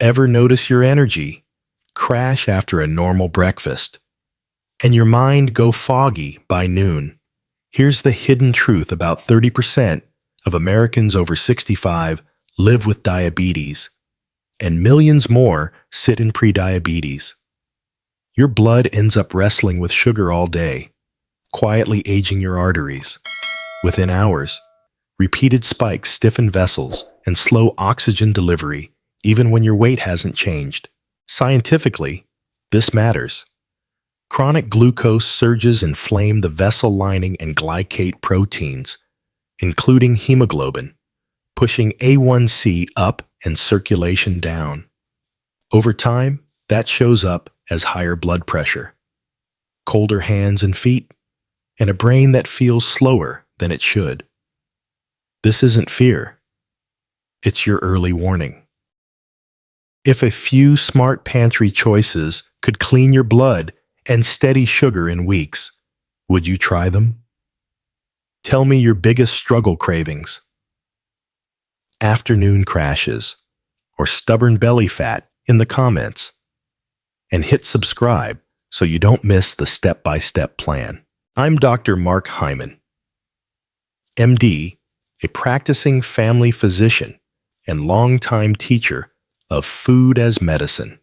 Ever notice your energy crash after a normal breakfast and your mind go foggy by noon? Here's the hidden truth: about 30% of Americans over 65 live with diabetes, and millions more sit in prediabetes. Your blood ends up wrestling with sugar all day, quietly aging your arteries. Within hours, repeated spikes stiffen vessels and slow oxygen delivery, even when your weight hasn't changed. Scientifically, this matters. Chronic glucose surges inflame the vessel lining and glycate proteins, including hemoglobin, pushing A1C up and circulation down. Over time, that shows up as higher blood pressure, colder hands and feet, and a brain that feels slower than it should. This isn't fear. It's your early warning. If a few smart pantry choices could clean your blood and steady sugar in weeks, would you try them? Tell me your biggest struggle cravings. Afternoon crashes or stubborn belly fat in the comments. And hit subscribe so you don't miss the step-by-step plan. I'm Dr. Mark Hyman, MD, a practicing family physician and longtime teacher of food as medicine.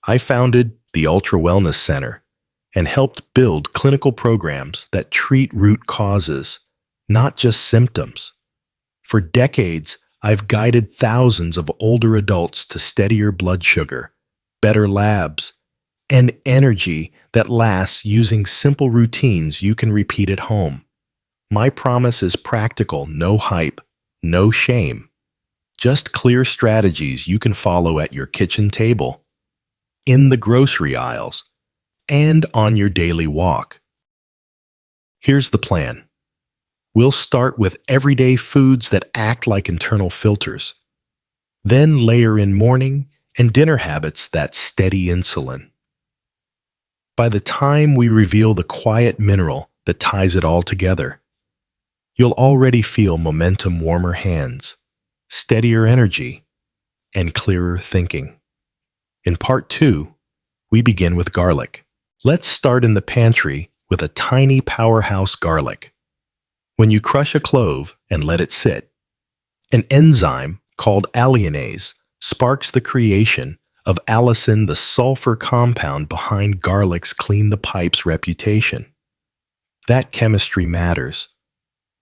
I founded the Ultra Wellness Center and helped build clinical programs that treat root causes, not just symptoms. For decades, I've guided thousands of older adults to steadier blood sugar, better labs, and energy that lasts using simple routines you can repeat at home. My promise is practical: no hype, no shame. Just clear strategies you can follow at your kitchen table, in the grocery aisles, and on your daily walk. Here's the plan. We'll start with everyday foods that act like internal filters, then layer in morning and dinner habits that steady insulin. By the time we reveal the quiet mineral that ties it all together, you'll already feel momentum: warmer hands, steadier energy, and clearer thinking. In part 2, we begin with garlic. Let's start in the pantry with a tiny powerhouse garlic. When you crush a clove and let it sit, an enzyme called alliinase sparks the creation of allicin, the sulfur compound behind garlic's clean the pipes reputation. That chemistry matters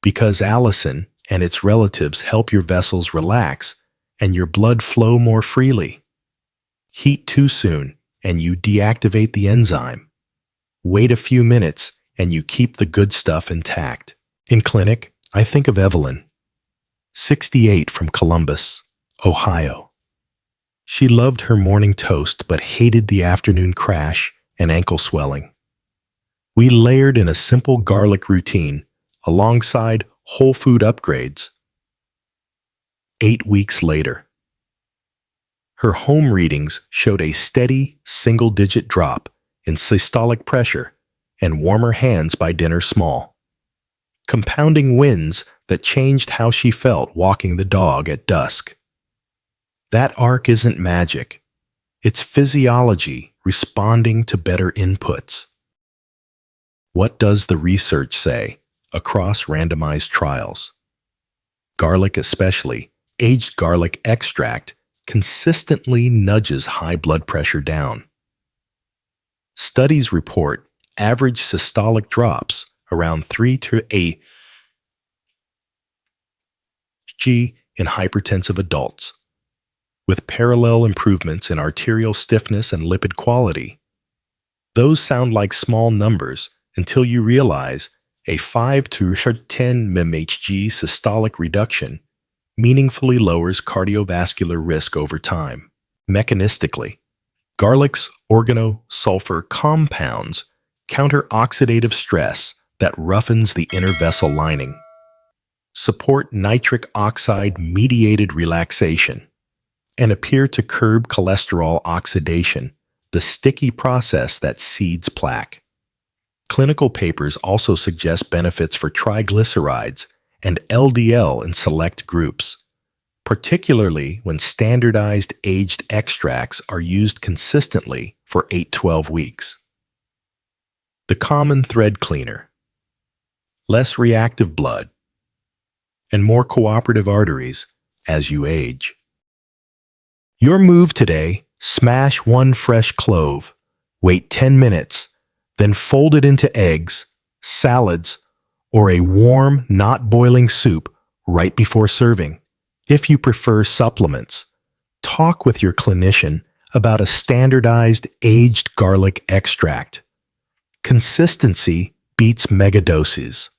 because allicin and its relatives help your vessels relax and your blood flow more freely. Heat too soon and you deactivate the enzyme. Wait a few minutes and you keep the good stuff intact. In clinic, I think of Evelyn, 68, from Columbus, Ohio. She loved her morning toast but hated the afternoon crash and ankle swelling. We layered in a simple garlic routine alongside whole food upgrades. 8 weeks later, her home readings showed a steady single-digit drop in systolic pressure and warmer hands by dinner small. Compounding wins that changed how she felt walking the dog at dusk. That arc isn't magic. It's physiology responding to better inputs. What does the research say across randomized trials? Garlic, especially aged garlic extract, consistently nudges high blood pressure down. Studies report average systolic drops around 3 to 8 G in hypertensive adults, with parallel improvements in arterial stiffness and lipid quality. Those sound like small numbers until you realize a 5 to 10 mmHg systolic reduction meaningfully lowers cardiovascular risk over time. Mechanistically, garlic's organosulfur compounds counter oxidative stress that roughens the inner vessel lining, support nitric oxide-mediated relaxation, and appear to curb cholesterol oxidation, the sticky process that seeds plaque. Clinical papers also suggest benefits for triglycerides and LDL in select groups, particularly when standardized aged extracts are used consistently for 8-12 weeks. The common thread cleaner. Less reactive blood and more cooperative arteries as you age. Your move today: smash one fresh clove, wait 10 minutes, then fold it into eggs, salads, or a warm, not boiling soup right before serving. If you prefer supplements, talk with your clinician about a standardized aged garlic extract. Consistency beats megadoses.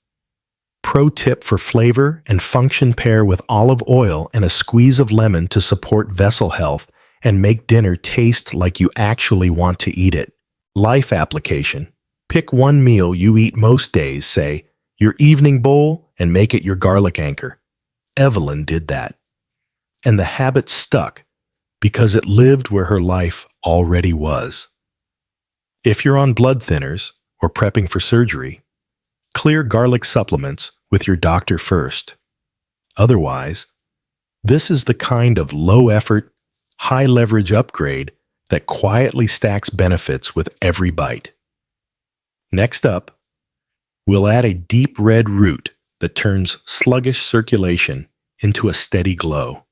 Pro tip for flavor and function: pair with olive oil and a squeeze of lemon to support vessel health and make dinner taste like you actually want to eat it. Life application. Pick one meal you eat most days, say, your evening bowl, and make it your garlic anchor. Evelyn did that. And the habit stuck because it lived where her life already was. If you're on blood thinners or prepping for surgery, clear garlic supplements with your doctor first. Otherwise, this is the kind of low-effort, high-leverage upgrade that quietly stacks benefits with every bite. Next up, we'll add a deep red root that turns sluggish circulation into a steady glow.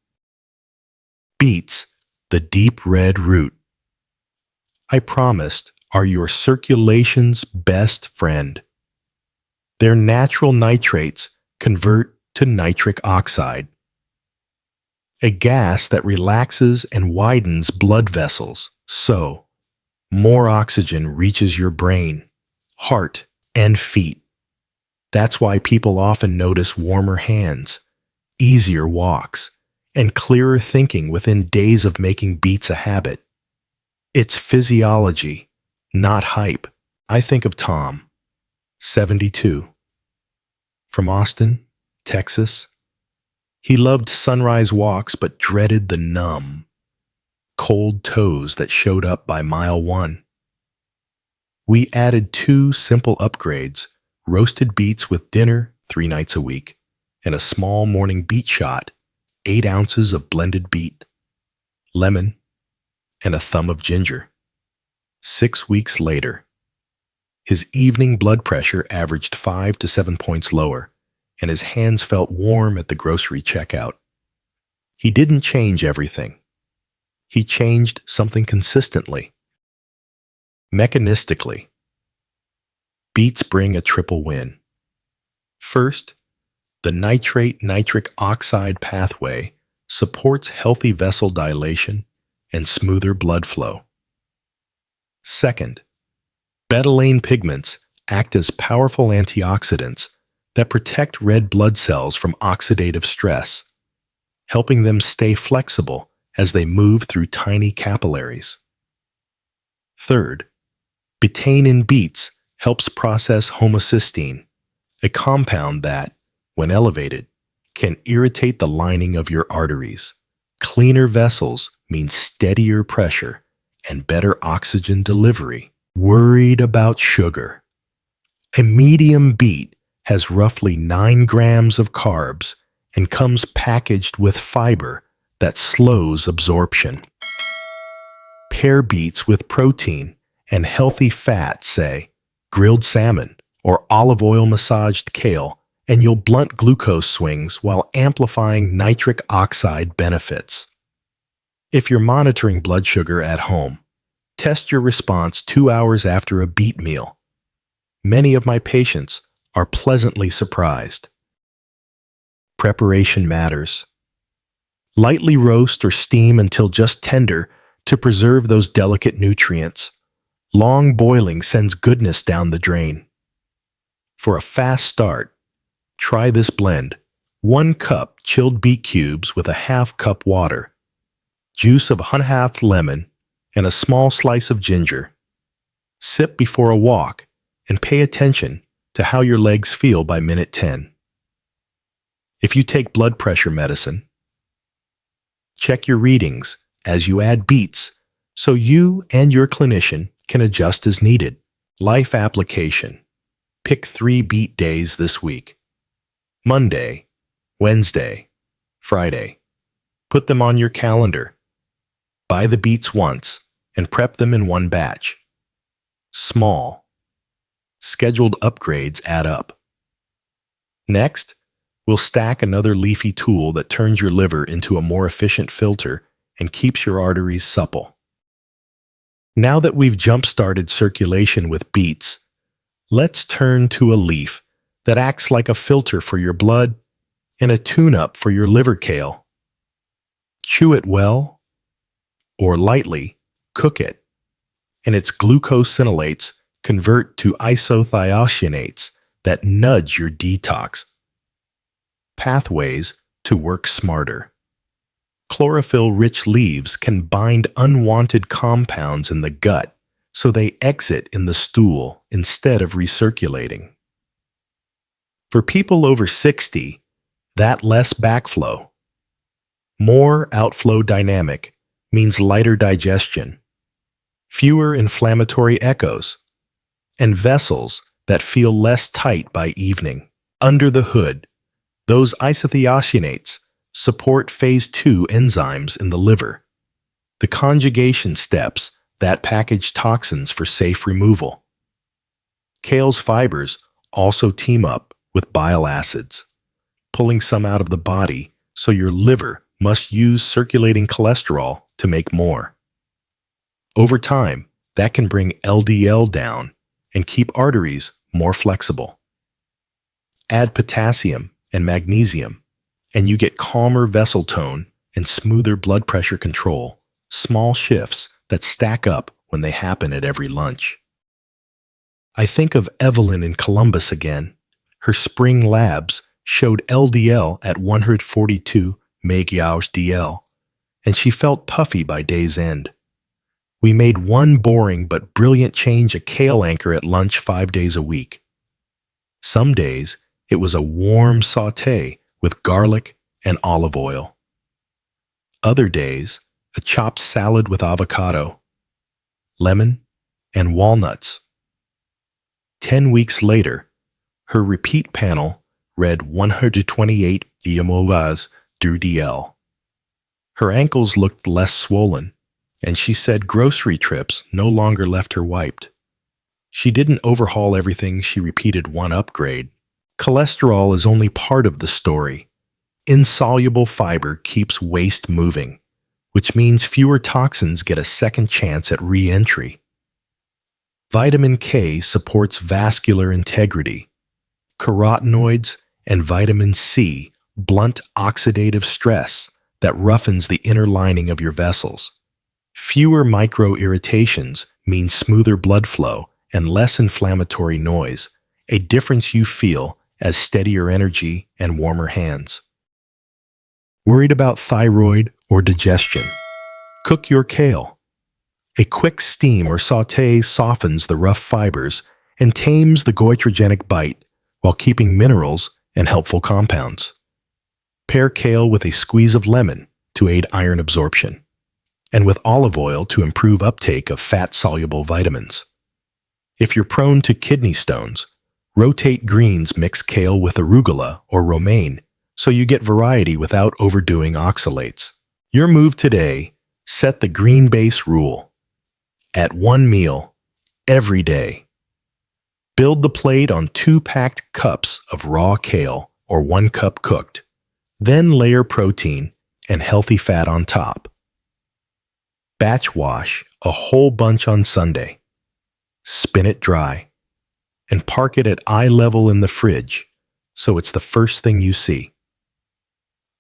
Beets, the deep red root, I promised, are your circulation's best friend. Their natural nitrates convert to nitric oxide, a gas that relaxes and widens blood vessels, so more oxygen reaches your brain, heart, and feet. That's why people often notice warmer hands, easier walks, and clearer thinking within days of making beets a habit. It's physiology, not hype. I think of Tom, 72, from Austin, Texas. He loved sunrise walks but dreaded the numb, cold toes that showed up by mile 1. We added 2 simple upgrades: roasted beets with dinner 3 nights a week, and a small morning beet shot, 8 ounces of blended beet, lemon, and a thumb of ginger. 6 weeks later, his evening blood pressure averaged 5 to 7 points lower, and his hands felt warm at the grocery checkout. He didn't change everything. He changed something consistently. Mechanistically, beets bring a triple win. First, the nitrate-nitric oxide pathway supports healthy vessel dilation and smoother blood flow. Second, betalain pigments act as powerful antioxidants that protect red blood cells from oxidative stress, helping them stay flexible as they move through tiny capillaries. Third, betaine in beets helps process homocysteine, a compound that, when elevated, can irritate the lining of your arteries. Cleaner vessels mean steadier pressure and better oxygen delivery. Worried about sugar? A medium beet has roughly 9 grams of carbs and comes packaged with fiber that slows absorption. Pair beets with protein and healthy fat, say grilled salmon or olive oil massaged kale, and you'll blunt glucose swings while amplifying nitric oxide benefits. If you're monitoring blood sugar at home, test your response 2 hours after a beet meal. Many of my patients are pleasantly surprised. Preparation matters. Lightly roast or steam until just tender to preserve those delicate nutrients. Long boiling sends goodness down the drain. For a fast start, try this blend: 1 cup chilled beet cubes with a ½ cup water, juice of 1/2 lemon, and a small slice of ginger. Sip before a walk and pay attention to how your legs feel by minute 10. If you take blood pressure medicine, check your readings as you add beets so you and your clinician can adjust as needed. Life application. Pick 3 beet days this week: Monday, Wednesday, Friday. Put them on your calendar. Buy the beets once and prep them in one batch. Small, scheduled upgrades add up. Next, we'll stack another leafy tool that turns your liver into a more efficient filter and keeps your arteries supple. Now that we've jump-started circulation with beets, let's turn to a leaf that acts like a filter for your blood and a tune-up for your liver kale. Chew it well, or lightly, cook it, and its glucosinolates convert to isothiocyanates that nudge your detox pathways to work smarter. Chlorophyll-rich leaves can bind unwanted compounds in the gut, so they exit in the stool instead of recirculating. For people over 60, that less backflow, more outflow dynamic means lighter digestion, fewer inflammatory echoes, and vessels that feel less tight by evening. Under the hood, those isothiocyanates support phase 2 enzymes in the liver, the conjugation steps that package toxins for safe removal. Kale's fibers also team up with bile acids, pulling some out of the body so your liver must use circulating cholesterol to make more. Over time, that can bring LDL down and keep arteries more flexible. Add potassium and magnesium, and you get calmer vessel tone and smoother blood pressure control, small shifts that stack up when they happen at every lunch. I think of Evelyn in Columbus again. Her spring labs showed LDL at 142 mg/dl, and she felt puffy by day's end. We made one boring but brilliant change: a kale anchor at lunch 5 days a week. Some days, it was a warm sauté with garlic and olive oil. Other days, a chopped salad with avocado, lemon, and walnuts. 10 weeks later, her repeat panel read 128 mg/dl. Her ankles looked less swollen, and she said grocery trips no longer left her wiped. She didn't overhaul everything, she repeated one upgrade. Cholesterol is only part of the story. Insoluble fiber keeps waste moving, which means fewer toxins get a second chance at re-entry. Vitamin K supports vascular integrity. Carotenoids and vitamin C blunt oxidative stress that roughens the inner lining of your vessels. Fewer micro-irritations mean smoother blood flow and less inflammatory noise, a difference you feel as steadier energy and warmer hands. Worried about thyroid or digestion? Cook your kale. A quick steam or sauté softens the rough fibers and tames the goitrogenic bite while keeping minerals and helpful compounds. Pair kale with a squeeze of lemon to aid iron absorption, and with olive oil to improve uptake of fat-soluble vitamins. If you're prone to kidney stones, rotate greens. Mix kale with arugula or romaine so you get variety without overdoing oxalates. Your move today: set the green base rule. At one meal, every day. Build the plate on 2 packed cups of raw kale or 1 cup cooked. Then layer protein and healthy fat on top. Batch wash a whole bunch on Sunday. Spin it dry and park it at eye level in the fridge so it's the first thing you see.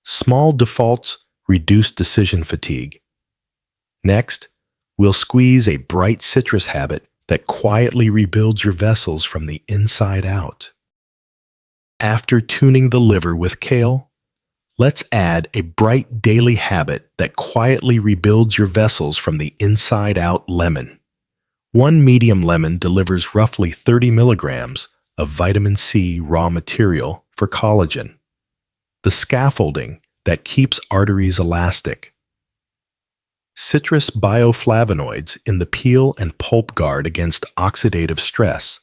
Small defaults reduce decision fatigue. Next, we'll squeeze a bright citrus habit that quietly rebuilds your vessels from the inside out. After tuning the liver with kale, let's add a bright daily habit that quietly rebuilds your vessels from the inside out: lemon. 1 medium lemon delivers roughly 30 milligrams of vitamin C raw material for collagen, the scaffolding that keeps arteries elastic. Citrus bioflavonoids in the peel and pulp guard against oxidative stress,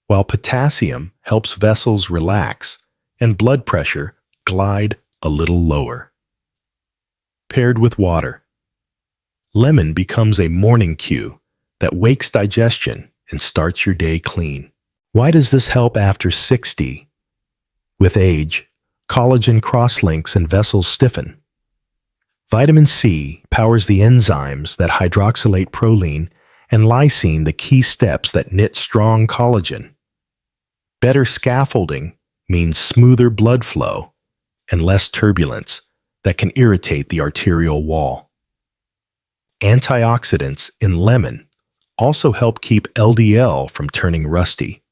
while potassium helps vessels relax and blood pressure glide a little lower. paired with water. Lemon becomes a morning cue that wakes digestion and starts your day clean. Why does this help after 60? With age, collagen crosslinks and vessels stiffen. Vitamin C powers the enzymes that hydroxylate proline and lysine, the key steps that knit strong collagen. Better scaffolding means smoother blood flow and less turbulence that can irritate the arterial wall. Antioxidants in lemon also help keep LDL from turning rusty.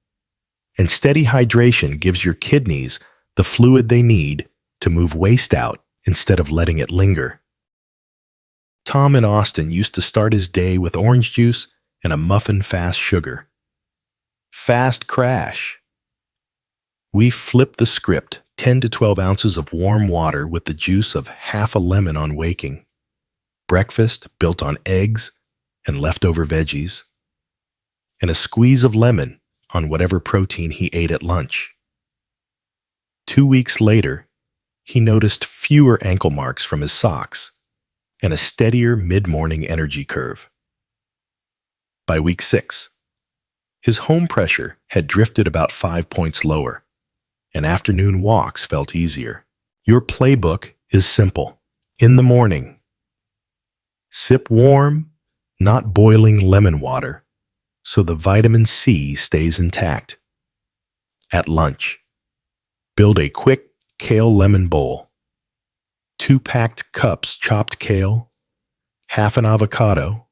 And steady hydration gives your kidneys the fluid they need to move waste out instead of letting it linger. Tom in Austin used to start his day with orange juice and a muffin fast sugar. Fast crash. We flipped the script, 10 to 12 ounces of warm water with the juice of half a lemon on waking. Breakfast built on eggs and leftover veggies. And a squeeze of lemon on whatever protein he ate at lunch. 2 weeks later, he noticed fewer ankle marks from his socks and a steadier mid-morning energy curve. By week 6, his home pressure had drifted about 5 points lower, and afternoon walks felt easier. Your playbook is simple. In the morning, sip warm, not boiling lemon water so the vitamin C stays intact. At lunch, build a quick kale lemon bowl. 2 packed cups chopped kale, half an avocado,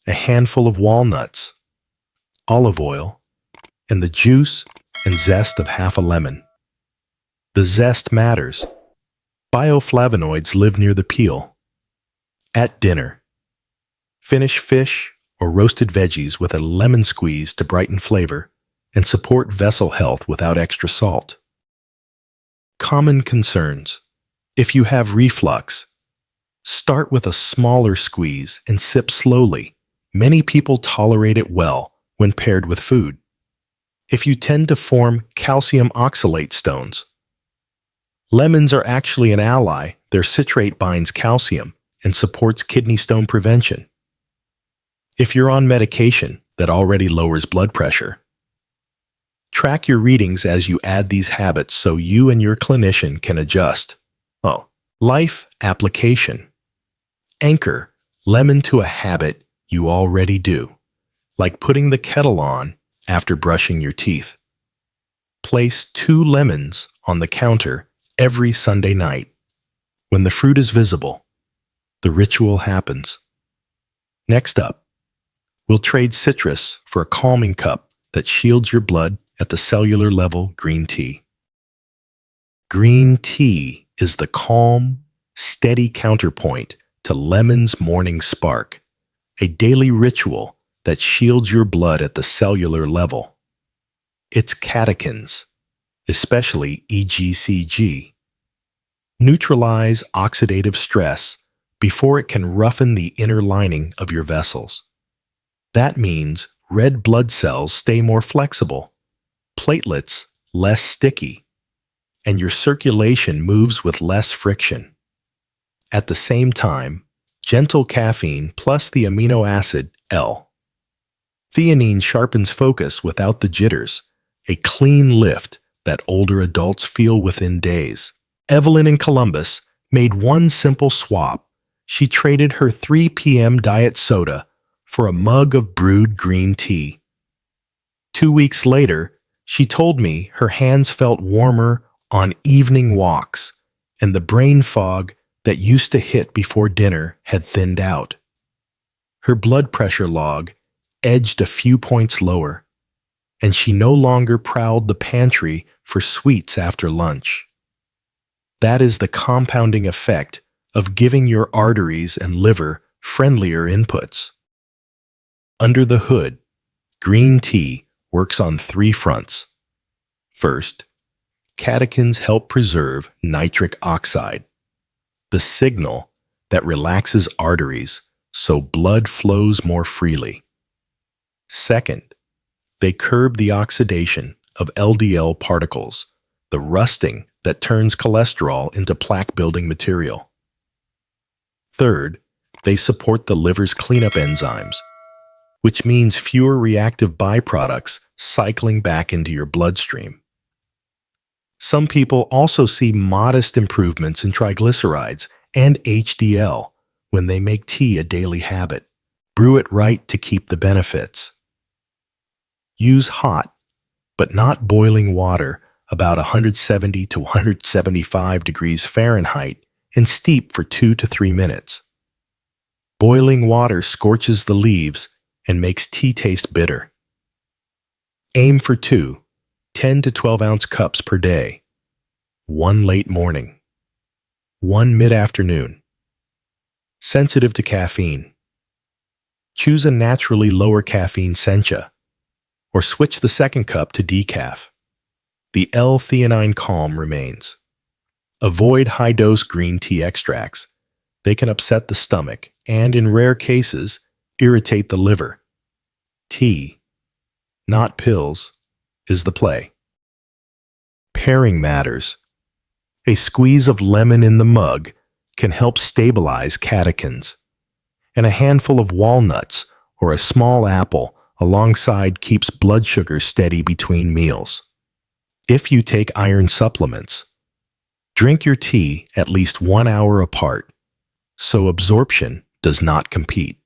a handful of walnuts, olive oil, and the juice and zest of half a lemon. The zest matters. Bioflavonoids live near the peel. At dinner, finish fish or roasted veggies with a lemon squeeze to brighten flavor and support vessel health without extra salt. Common concerns. If you have reflux, start with a smaller squeeze and sip slowly. Many people tolerate it well when paired with food. If you tend to form calcium oxalate stones, lemons are actually an ally. Their citrate binds calcium and supports kidney stone prevention. If you're on medication that already lowers blood pressure, track your readings as you add these habits so you and your clinician can adjust. Life application. Anchor lemon to a habit you already do, like putting the kettle on after brushing your teeth. Place 2 lemons on the counter every Sunday night. When the fruit is visible, the ritual happens. Next up, we'll trade citrus for a calming cup that shields your blood at the cellular level. Green tea. Green tea is the calm, steady counterpoint to lemon's morning spark, a daily ritual that shields your blood at the cellular level. Its catechins, especially EGCG, neutralize oxidative stress before it can roughen the inner lining of your vessels. That means red blood cells stay more flexible, platelets less sticky, and your circulation moves with less friction. At the same time, gentle caffeine plus the amino acid L-theanine sharpens focus without the jitters, a clean lift that older adults feel within days. Evelyn in Columbus made one simple swap. She traded her 3 p.m. diet soda for a mug of brewed green tea. 2 weeks later, she told me her hands felt warmer on evening walks, and the brain fog that used to hit before dinner had thinned out. Her blood pressure log edged a few points lower, and she no longer prowled the pantry for sweets after lunch. That is the compounding effect of giving your arteries and liver friendlier inputs. Under the hood, green tea works on 3 fronts. First, catechins help preserve nitric oxide, the signal that relaxes arteries so blood flows more freely. Second, they curb the oxidation of LDL particles, the rusting that turns cholesterol into plaque-building material. Third, they support the liver's cleanup enzymes, which means fewer reactive byproducts cycling back into your bloodstream. Some people also see modest improvements in triglycerides and HDL when they make tea a daily habit. Brew it right to keep the benefits. Use hot, but not boiling water, about 170 to 175 degrees Fahrenheit, and steep for 2 to 3 minutes. Boiling water scorches the leaves and makes tea taste bitter. Aim for 2 10 to 12 ounce cups per day. 1 late morning. 1 mid-afternoon. Sensitive to caffeine. Choose a naturally lower caffeine sencha, or switch the second cup to decaf. The L-theanine calm remains. Avoid high-dose green tea extracts. They can upset the stomach and, in rare cases, irritate the liver. Tea, not pills, is the play. Pairing matters. A squeeze of lemon in the mug can help stabilize catechins, and a handful of walnuts or a small apple alongside keeps blood sugar steady between meals. If you take iron supplements, drink your tea at least 1 hour apart, so absorption does not compete.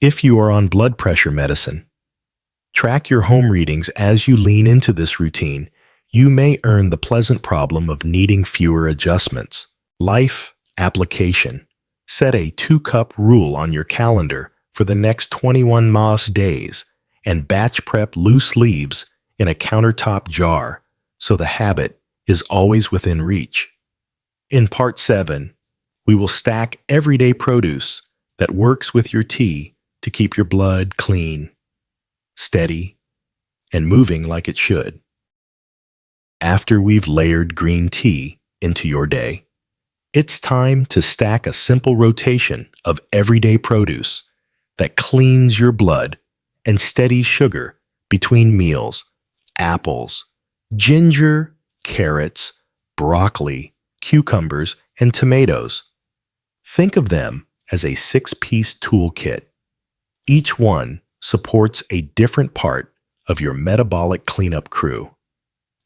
If you are on blood pressure medicine, track your home readings as you lean into this routine. You may earn the pleasant problem of needing fewer adjustments. Life application. Set a 2-cup rule on your calendar for the next 21 Moss days and batch prep loose leaves in a countertop jar so the habit is always within reach. In Part 7, we will stack everyday produce that works with your tea to keep your blood clean, steady, and moving like it should. After we've layered green tea into your day, it's time to stack a simple rotation of everyday produce that cleans your blood and steadies sugar between meals. Apples, ginger, carrots, broccoli, cucumbers, and tomatoes. Think of them as a 6-piece toolkit. Each one supports a different part of your metabolic cleanup crew,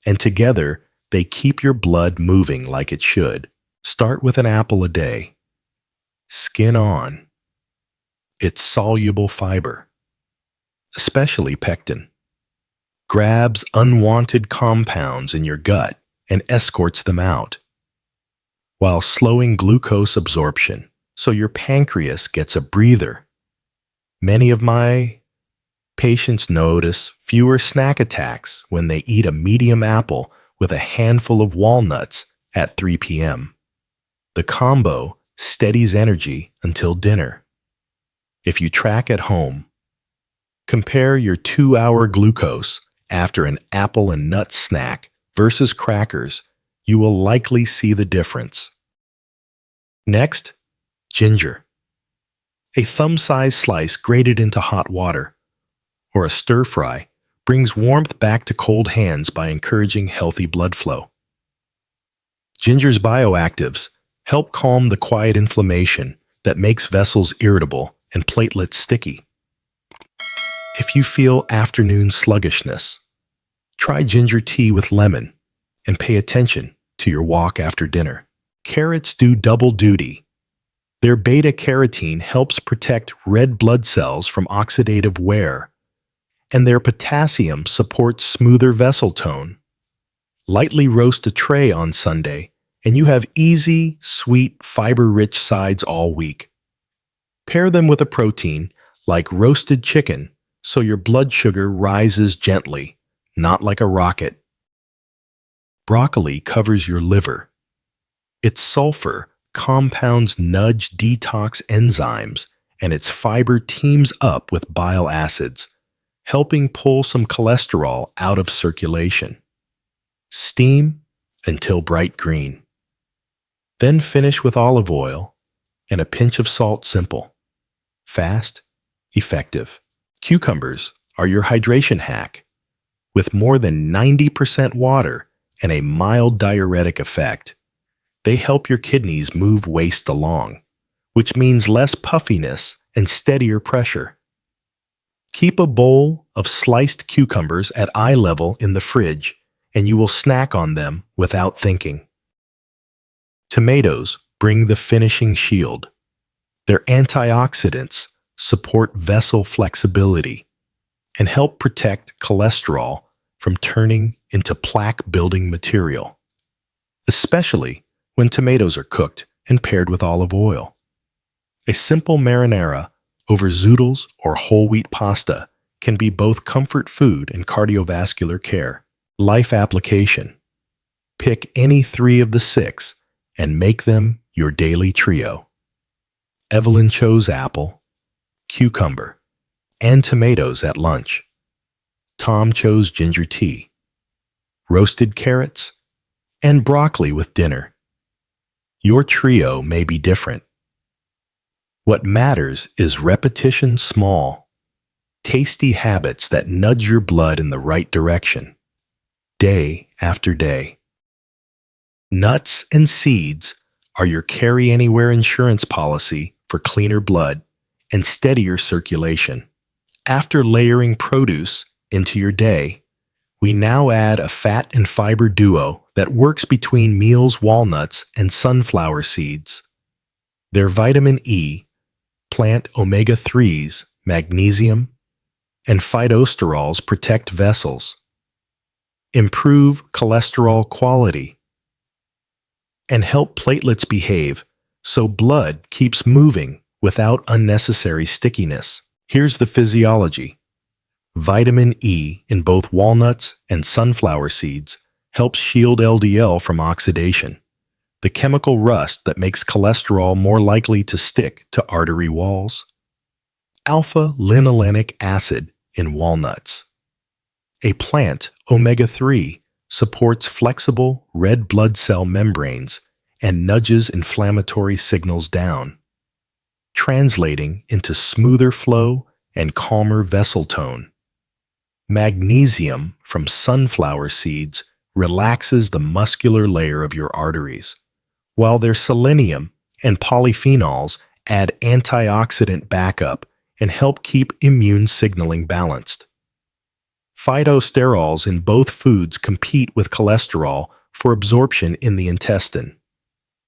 and together they keep your blood moving like it should. Start with an apple a day. Skin on. It's soluble fiber, especially pectin, grabs unwanted compounds in your gut and escorts them out, while slowing glucose absorption so your pancreas gets a breather. Many of my patients notice fewer snack attacks when they eat a medium apple with a handful of walnuts at 3 p.m. The combo steadies energy until dinner. If you track at home, compare your 2-hour glucose after an apple and nut snack versus crackers. You will likely see the difference. Next, ginger. A thumb-sized slice grated into hot water, or a stir-fry, brings warmth back to cold hands by encouraging healthy blood flow. Ginger's bioactives help calm the quiet inflammation that makes vessels irritable and platelets sticky. If you feel afternoon sluggishness, try ginger tea with lemon and pay attention to your walk after dinner. Carrots do double duty. Their beta-carotene helps protect red blood cells from oxidative wear, and their potassium supports smoother vessel tone. Lightly roast a tray on Sunday, and you have easy, sweet, fiber-rich sides all week. Pair them with a protein like roasted chicken so your blood sugar rises gently, not like a rocket. Broccoli covers your liver. Its sulfur compounds nudge detox enzymes, and its fiber teams up with bile acids, helping pull some cholesterol out of circulation. Steam until bright green. Then finish with olive oil and a pinch of salt. Simple, fast, effective. Cucumbers are your hydration hack. With more than 90% water and a mild diuretic effect, they help your kidneys move waste along, which means less puffiness and steadier pressure. Keep a bowl of sliced cucumbers at eye level in the fridge, and you will snack on them without thinking. Tomatoes bring the finishing shield. Their antioxidants support vessel flexibility and help protect cholesterol from turning into plaque-building material, especially when tomatoes are cooked and paired with olive oil. A simple marinara over zoodles or whole wheat pasta can be both comfort food and cardiovascular care. Life application. Pick any 3 of the 6 and make them your daily trio. Evelyn chose apple, cucumber, and tomatoes at lunch. Tom chose ginger tea, roasted carrots, and broccoli with dinner. Your trio may be different. What matters is repetition small, tasty habits that nudge your blood in the right direction, day after day. Nuts and seeds are your carry-anywhere insurance policy for cleaner blood and steadier circulation. After layering produce into your day, we now add a fat and fiber duo that works between meals, walnuts, and sunflower seeds. Their vitamin E, plant omega-3s, magnesium, and phytosterols protect vessels, improve cholesterol quality, and help platelets behave so blood keeps moving without unnecessary stickiness. Here's the physiology. Vitamin E in both walnuts and sunflower seeds helps shield LDL from oxidation, the chemical rust that makes cholesterol more likely to stick to artery walls. Alpha-linolenic acid in walnuts, a plant omega-3, supports flexible red blood cell membranes and nudges inflammatory signals down, translating into smoother flow and calmer vessel tone. Magnesium from sunflower seeds relaxes the muscular layer of your arteries, while their selenium and polyphenols add antioxidant backup and help keep immune signaling balanced. Phytosterols in both foods compete with cholesterol for absorption in the intestine,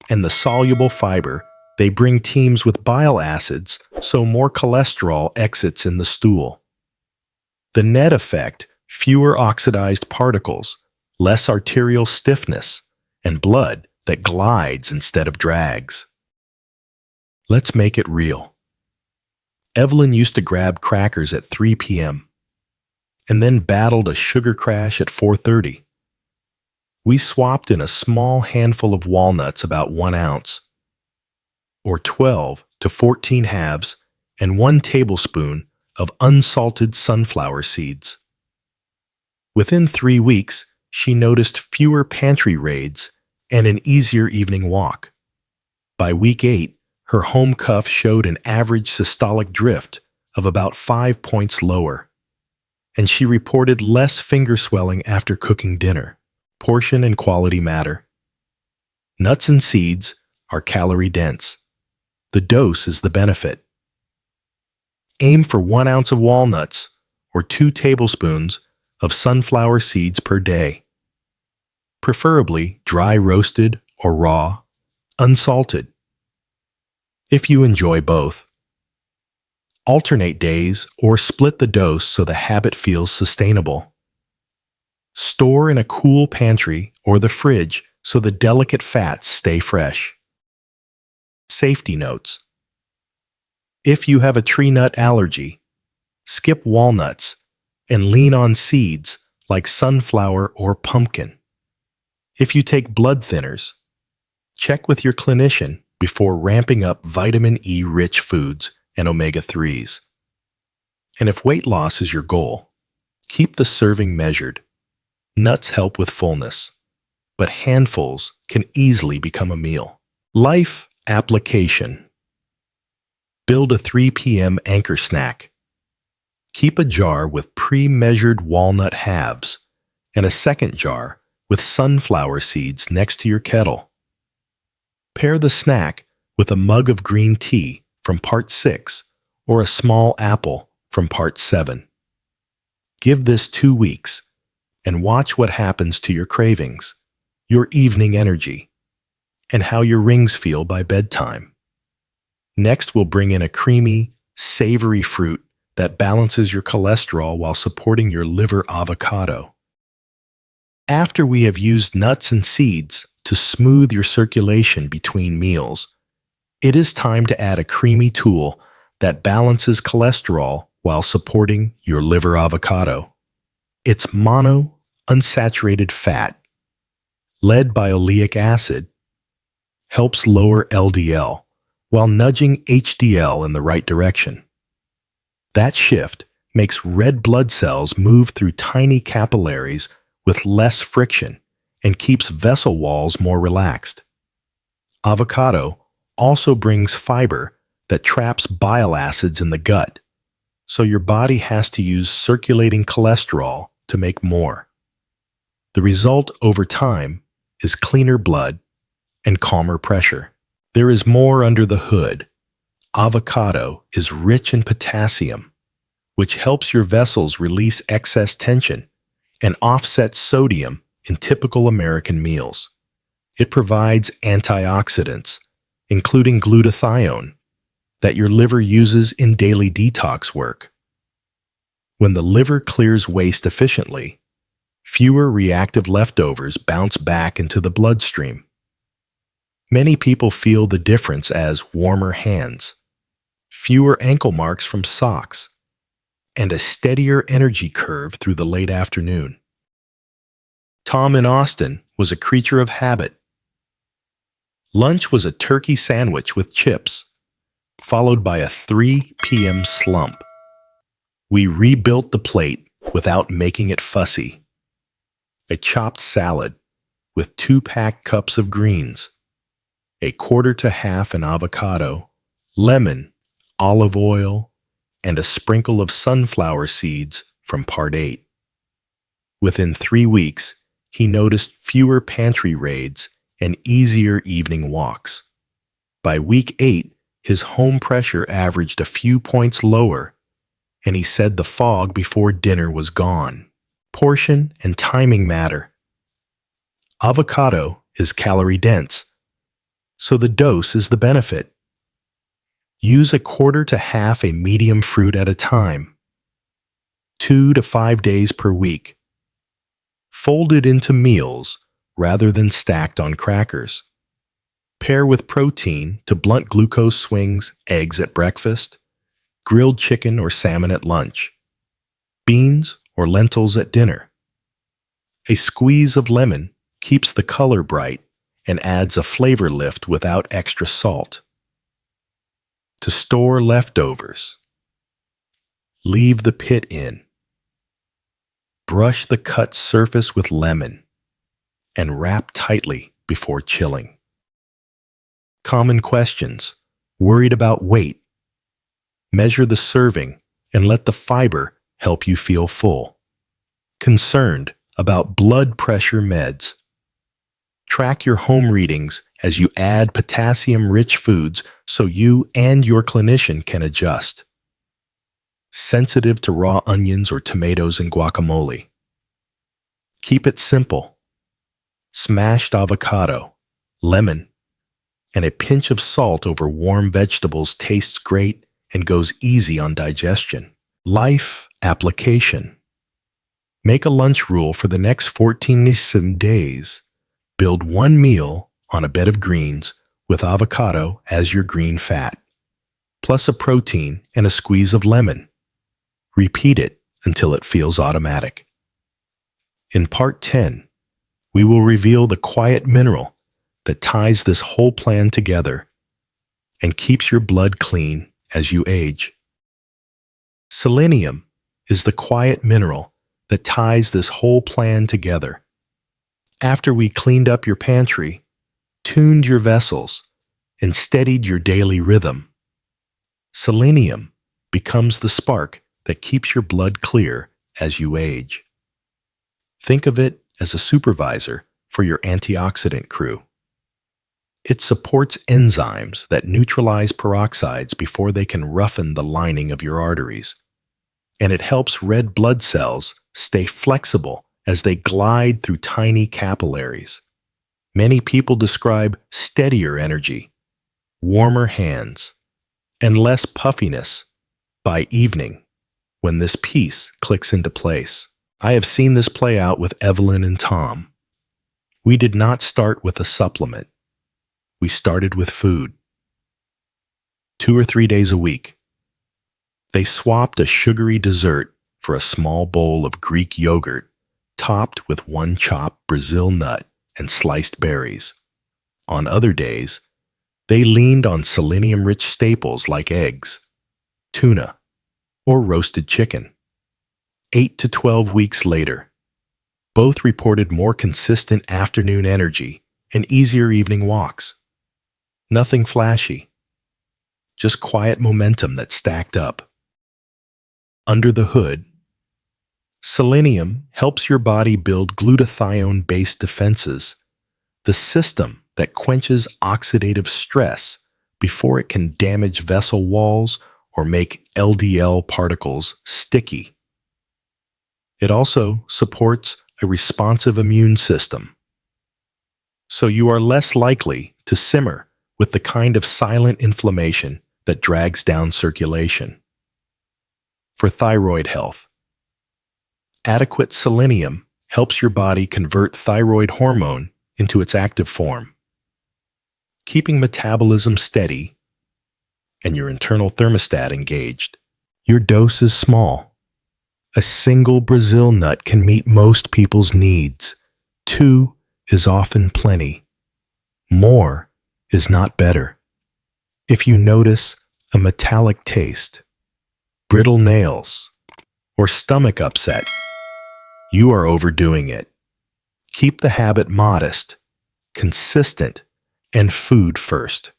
and the soluble fiber, they bring teams with bile acids so more cholesterol exits in the stool. The net effect: fewer oxidized particles, less arterial stiffness, and blood that glides instead of drags. Let's make it real. Evelyn used to grab crackers at 3 p.m. and then battled a sugar crash at 4:30. We swapped in a small handful of walnuts, about 1 ounce, or 12 to 14 halves, and 1 tablespoon of unsalted sunflower seeds. Within 3 weeks, she noticed fewer pantry raids and an easier evening walk. By week 8, her home cuff showed an average systolic drift of about 5 points lower, and she reported less finger swelling after cooking dinner. Portion and quality matter. Nuts and seeds are calorie-dense. The dose is the benefit. Aim for 1 ounce of walnuts or 2 tablespoons of sunflower seeds per day, preferably dry roasted or raw, unsalted. If you enjoy both, alternate days or split the dose so the habit feels sustainable. Store in a cool pantry or the fridge so the delicate fats stay fresh. Safety notes. If you have a tree nut allergy, skip walnuts and lean on seeds like sunflower or pumpkin. If you take blood thinners, check with your clinician before ramping up vitamin E-rich foods and omega-3s. And if weight loss is your goal, keep the serving measured. Nuts help with fullness, but handfuls can easily become a meal. Life application. Build a 3 p.m. anchor snack. Keep a jar with pre-measured walnut halves and a second jar with sunflower seeds next to your kettle. Pair the snack with a mug of green tea from part 6 or a small apple from part 7. Give this 2 weeks and watch what happens to your cravings, your evening energy, and how your rings feel by bedtime. Next, we'll bring in a creamy, savory fruit that balances your cholesterol while supporting your liver, avocado. After we have used nuts and seeds to smooth your circulation between meals, it is time to add a creamy tool that balances cholesterol while supporting your liver, avocado. It's monounsaturated fat, led by oleic acid, helps lower LDL while nudging HDL in the right direction. That shift makes red blood cells move through tiny capillaries with less friction and keeps vessel walls more relaxed. Avocado also brings fiber that traps bile acids in the gut, so your body has to use circulating cholesterol to make more. The result over time is cleaner blood and calmer pressure. There is more under the hood. Avocado is rich in potassium, which helps your vessels release excess tension and offsets sodium in typical American meals. It provides antioxidants, including glutathione, that your liver uses in daily detox work. When the liver clears waste efficiently, fewer reactive leftovers bounce back into the bloodstream. Many people feel the difference as warmer hands, fewer ankle marks from socks, and a steadier energy curve through the late afternoon. Tom in Austin was a creature of habit. Lunch was a turkey sandwich with chips, followed by a 3 p.m. slump. We rebuilt the plate without making it fussy. A chopped salad with 2 packed cups of greens, a quarter to half an avocado, lemon, olive oil, and a sprinkle of sunflower seeds from part 8. Within 3 weeks, he noticed fewer pantry raids and easier evening walks. By week 8, his home pressure averaged a few points lower, and he said the fog before dinner was gone. Portion and timing matter. Avocado is calorie-dense, so the dose is the benefit. Use a quarter to half a medium fruit at a time, 2 to 5 days per week. Fold it into meals rather than stacked on crackers. Pair with protein to blunt glucose swings, eggs at breakfast, grilled chicken or salmon at lunch, beans or lentils at dinner. A squeeze of lemon keeps the color bright and adds a flavor lift without extra salt. To store leftovers, leave the pit in. Brush the cut surface with lemon and wrap tightly before chilling. Common questions. Worried about weight? Measure the serving and let the fiber help you feel full. Concerned about blood pressure meds? Track your home readings as you add potassium-rich foods so you and your clinician can adjust. Sensitive to raw onions or tomatoes in guacamole? Keep it simple. Smashed avocado, lemon, and a pinch of salt over warm vegetables tastes great and goes easy on digestion. Life application. Make a lunch rule for the next 14 days. Build one meal on a bed of greens with avocado as your green fat, plus a protein and a squeeze of lemon. Repeat it until it feels automatic. In part 10, we will reveal the quiet mineral that ties this whole plan together and keeps your blood clean as you age. Selenium is the quiet mineral that ties this whole plan together. After we cleaned up your pantry, tuned your vessels, and steadied your daily rhythm, selenium becomes the spark that keeps your blood clear as you age. Think of it as a supervisor for your antioxidant crew. It supports enzymes that neutralize peroxides before they can roughen the lining of your arteries. And it helps red blood cells stay flexible as they glide through tiny capillaries. Many people describe steadier energy, warmer hands, and less puffiness by evening when this piece clicks into place. I have seen this play out with Evelyn and Tom. We did not start with a supplement. We started with food. 2 or 3 days a week. They swapped a sugary dessert for a small bowl of Greek yogurt topped with 1 chopped Brazil nut and sliced berries. On other days, they leaned on selenium-rich staples like eggs, tuna, or roasted chicken. 8 to 12 weeks later, both reported more consistent afternoon energy and easier evening walks. Nothing flashy, just quiet momentum that stacked up. Under the hood, selenium helps your body build glutathione-based defenses, the system that quenches oxidative stress before it can damage vessel walls or make LDL particles sticky. It also supports a responsive immune system, so you are less likely to simmer with the kind of silent inflammation that drags down circulation. For thyroid health, adequate selenium helps your body convert thyroid hormone into its active form, keeping metabolism steady and your internal thermostat engaged. Your dose is small. A single Brazil nut can meet most people's needs. 2 is often plenty. More is not better. If you notice a metallic taste, brittle nails, or stomach upset, you are overdoing it. Keep the habit modest, consistent, and food first.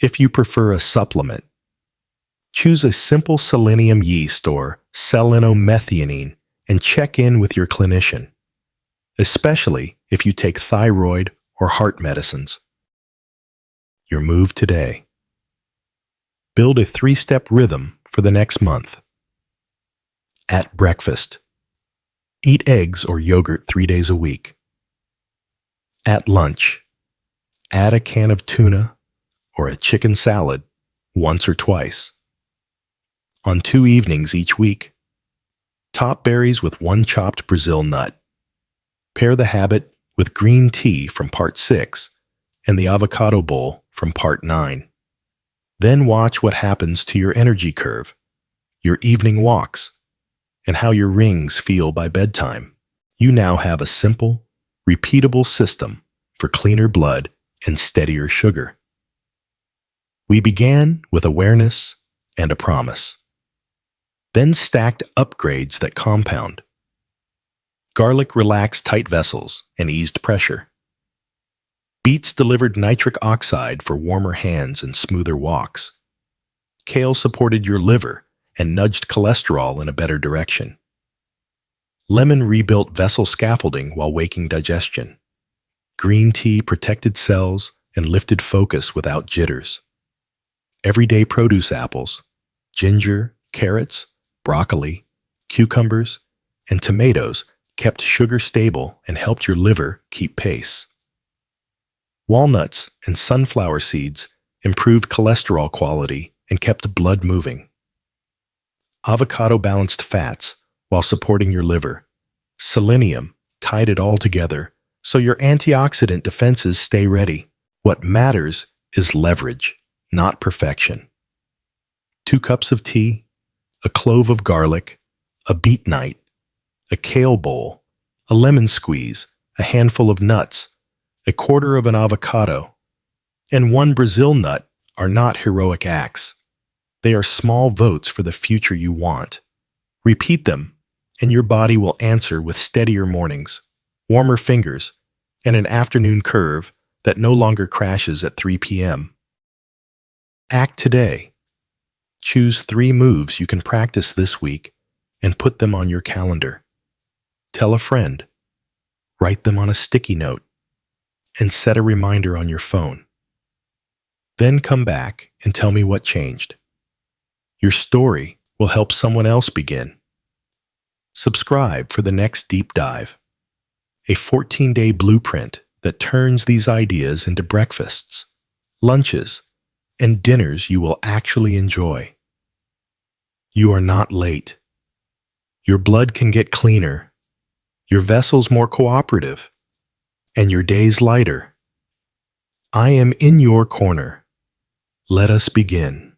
If you prefer a supplement, choose a simple selenium yeast or selenomethionine and check in with your clinician, especially if you take thyroid or heart medicines. Your move today. Build a 3-step rhythm for the next month. At breakfast, eat eggs or yogurt 3 days a week. At lunch, add a can of tuna or a chicken salad once or twice. On 2 evenings each week, top berries with 1 chopped Brazil nut. Pair the habit with green tea from part 6 and the avocado bowl from part 9. Then watch what happens to your energy curve, your evening walks, and how your rings feel by bedtime. You now have a simple, repeatable system for cleaner blood and steadier sugar. We began with awareness and a promise, then stacked upgrades that compound. Garlic relaxed tight vessels and eased pressure. Beets delivered nitric oxide for warmer hands and smoother walks. Kale supported your liver and nudged cholesterol in a better direction. Lemon rebuilt vessel scaffolding while waking digestion. Green tea protected cells and lifted focus without jitters. Everyday produce apples, ginger, carrots, broccoli, cucumbers, and tomatoes kept sugar stable and helped your liver keep pace. Walnuts and sunflower seeds improved cholesterol quality and kept blood moving. Avocado balanced fats while supporting your liver. Selenium tied it all together so your antioxidant defenses stay ready. What matters is leverage, not perfection. 2 cups of tea, a clove of garlic, a beet night, a kale bowl, a lemon squeeze, a handful of nuts, a quarter of an avocado, and 1 Brazil nut are not heroic acts. They are small votes for the future you want. Repeat them, and your body will answer with steadier mornings, warmer fingers, and an afternoon curve that no longer crashes at 3 p.m. Act today. Choose 3 moves you can practice this week and put them on your calendar. Tell a friend. Write them on a sticky note. and set a reminder on your phone. Then come back and tell me what changed. Your story will help someone else begin. Subscribe for the next deep dive, a 14-day blueprint that turns these ideas into breakfasts, lunches, and dinners you will actually enjoy. You are not late. Your blood can get cleaner, your vessels more cooperative, and your days lighter. I am in your corner. Let us begin.